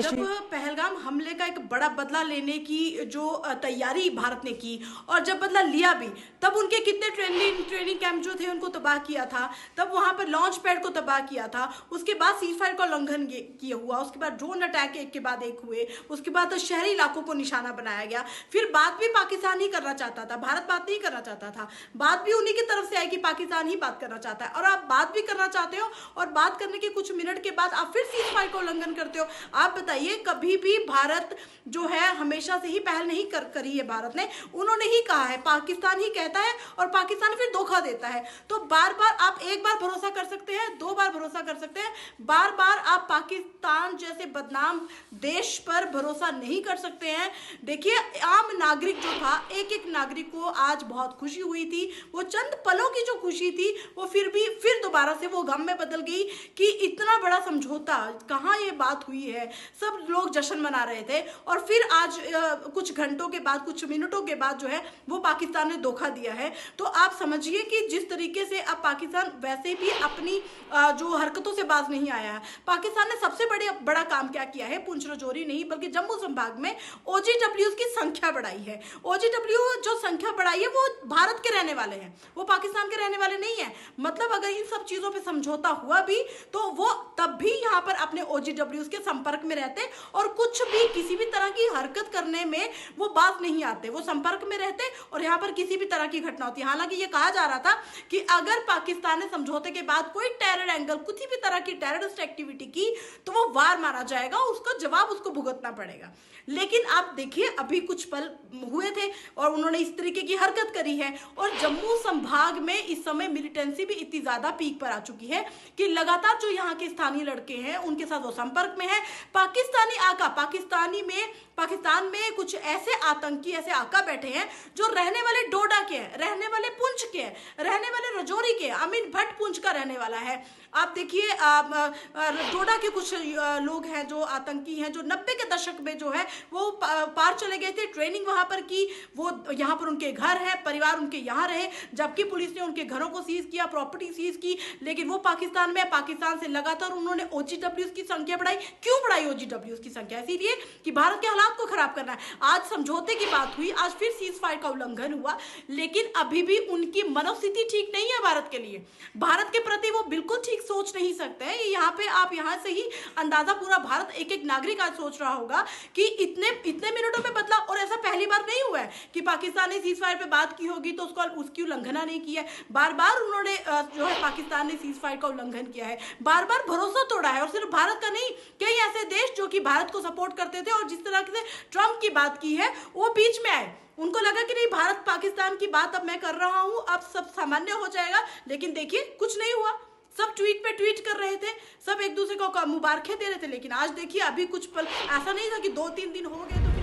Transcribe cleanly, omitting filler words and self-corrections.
जब तशी पहलगाम हमले का एक बड़ा बदला लेने की जो तैयारी भारत ने की और जब बदला लिया भी, तब उनके कितने ट्रेनिंग कैंप जो थे उनको तबाह किया था, तब वहां पर लॉन्च पैड को तबाह किया था, उसके बाद सीजफायर का उल्लंघन किया हुआ, उसके बाद ड्रोन अटैक एक के बाद एक हुए, उसके बाद शहरी इलाकों को निशाना बनाया गया। फिर बात भी पाकिस्तान ही करना चाहता था, भारत बात नहीं करना चाहता था, बात भी उन्हीं की तरफ से आई कि पाकिस्तान ही बात करना चाहता है। और आप बात भी करना चाहते हो और बात करने के कुछ मिनट के बाद आप फिर सीजफायर का उल्लंघन करते हो। आप बताइए, कभी भी भारत जो है हमेशा से ही पहल नहीं करी है भारत ने, उन्होंने ही कहा है, पाकिस्तान ही कहता है और पाकिस्तान फिर धोखा देता है। तो बार बार आप एक बार भरोसा कर सकते हैं, दो बार भरोसा कर सकते हैं, बार बार आप पाकिस्तान जैसे बदनाम देश पर भरोसा नहीं कर सकते हैं। देखिए, आम नागरिक जो था, एक एक नागरिक को आज बहुत खुशी हुई थी, वो चंद पलों की जो खुशी थी वो फिर दोबारा से वो गम में बदल गई कि इतना बड़ा समझौता, कहाँ ये बात हुई है। सब लोग जश्न मना रहे थे और फिर आज कुछ घंटों के बाद, कुछ मिनटों के बाद जो है वो पाकिस्तान ने धोखा दिया है। तो आप समझिए कि जिस तरीके से अब पाकिस्तान वैसे भी अपनी जो हरकतों से बाज नहीं आया है। पाकिस्तान ने सबसे बड़ा काम क्या किया है, पुंछ राजौरी नहीं बल्कि जम्मू संभाग में OGWs की संख्या बढ़ाई है। OGW जो संख्या बढ़ाई है वो भारत के रहने वाले हैं, वो पाकिस्तान के रहने वाले नहीं है। मतलब अगर इन सब चीजों पे समझौता हुआ भी तो वो तब भी यहाँ पर अपने OGWs के संपर्क में रहते और कुछ भी किसी भी तरह की हरकत करने में वो बात नहीं आते, वो संपर्क में रहते और यहाँ पर किसी भी तरह की घटना होती है। हालांकि ये कहा जा रहा था कि अगर पाकिस्तान ने समझौते के बाद कोई टेरर एंगल, किसी भी तरह की टेररिस्ट एक्टिविटी की तो वो वार मारा जाएगा, उसका जवाब उसको भुगतना पड़ेगा। लेकिन आप देखिए, अभी कुछ पल हुए थे और उन्होंने इस तरीके की हरकत करी है और जम्मू संभाग में इस समय मिलिटेंसी भी इतनी ज्यादा पीक पर आ चुकी है कि लगातार जो यहाँ के स्थानीय लड़के हैं उनके साथ वो संपर्क में है। पाकिस्तानी आका, पाकिस्तान में कुछ ऐसे आतंकी, ऐसे आका बैठे हैं जो रहने वाले डोडा के हैं, रहने वाले पुंछ के हैं, रहने वाले राजौरी के हैं। अमीन भट्ट पुंछ का रहने वाला है। आप देखिए, डोडा के कुछ लोग हैं जो आतंकी हैं, जो 90 के दशक में जो है वो पार चले गए थे, ट्रेनिंग वहां पर की, वो यहाँ पर उनके घर है, परिवार उनके यहाँ रहे, जबकि पुलिस ने उनके घरों को सीज किया, प्रॉपर्टी सीज की, लेकिन वो पाकिस्तान में, पाकिस्तान से लगातार उन्होंने OGWs की संख्या बढ़ाई। क्यों बढ़ाई OGWs की संख्या? इसीलिए कि भारत के हालात को खराब करना है। आज समझौते की बात हुई, आज फिर सीज फायर का उल्लंघन हुआ, लेकिन अभी भी उनकी मनोस्थिति ठीक नहीं है भारत के लिए, भारत के प्रति वो बिल्कुल ठीक सोच नहीं सकते हैं। यहाँ पे आप यहाँ से ही अंदाजा, पूरा भारत, एक एक नागरिक आज सोच रहा होगा कि इतने मिनटों में बदला। और ऐसा पहली बार नहीं हुआ है कि पाकिस्तान ने सीज फायर पे बात की होगी तो उसकी उल्लंघना नहीं किया है। बार बार उन्होंने जो है पाकिस्तान ने सीज फायर का उल्लंघन किया है, बार बार भरोसा तोड़ा है। और सिर्फ भारत का नहीं, कई ऐसे देश जो कि भारत को सपोर्ट करते थे और जिस तरह से ट्रंप की बात की है वो बीच में आए, उनको लगा कि नहीं, भारत पाकिस्तान की बात अब मैं कर रहा हूं, अब सब सामान्य हो जाएगा। लेकिन देखिए, कुछ नहीं हुआ। सब ट्वीट पे ट्वीट कर रहे थे, सब एक दूसरे को मुबारकें दे रहे थे, लेकिन आज देखिए, अभी कुछ पल ऐसा नहीं था कि 2-3 दिन हो गए तो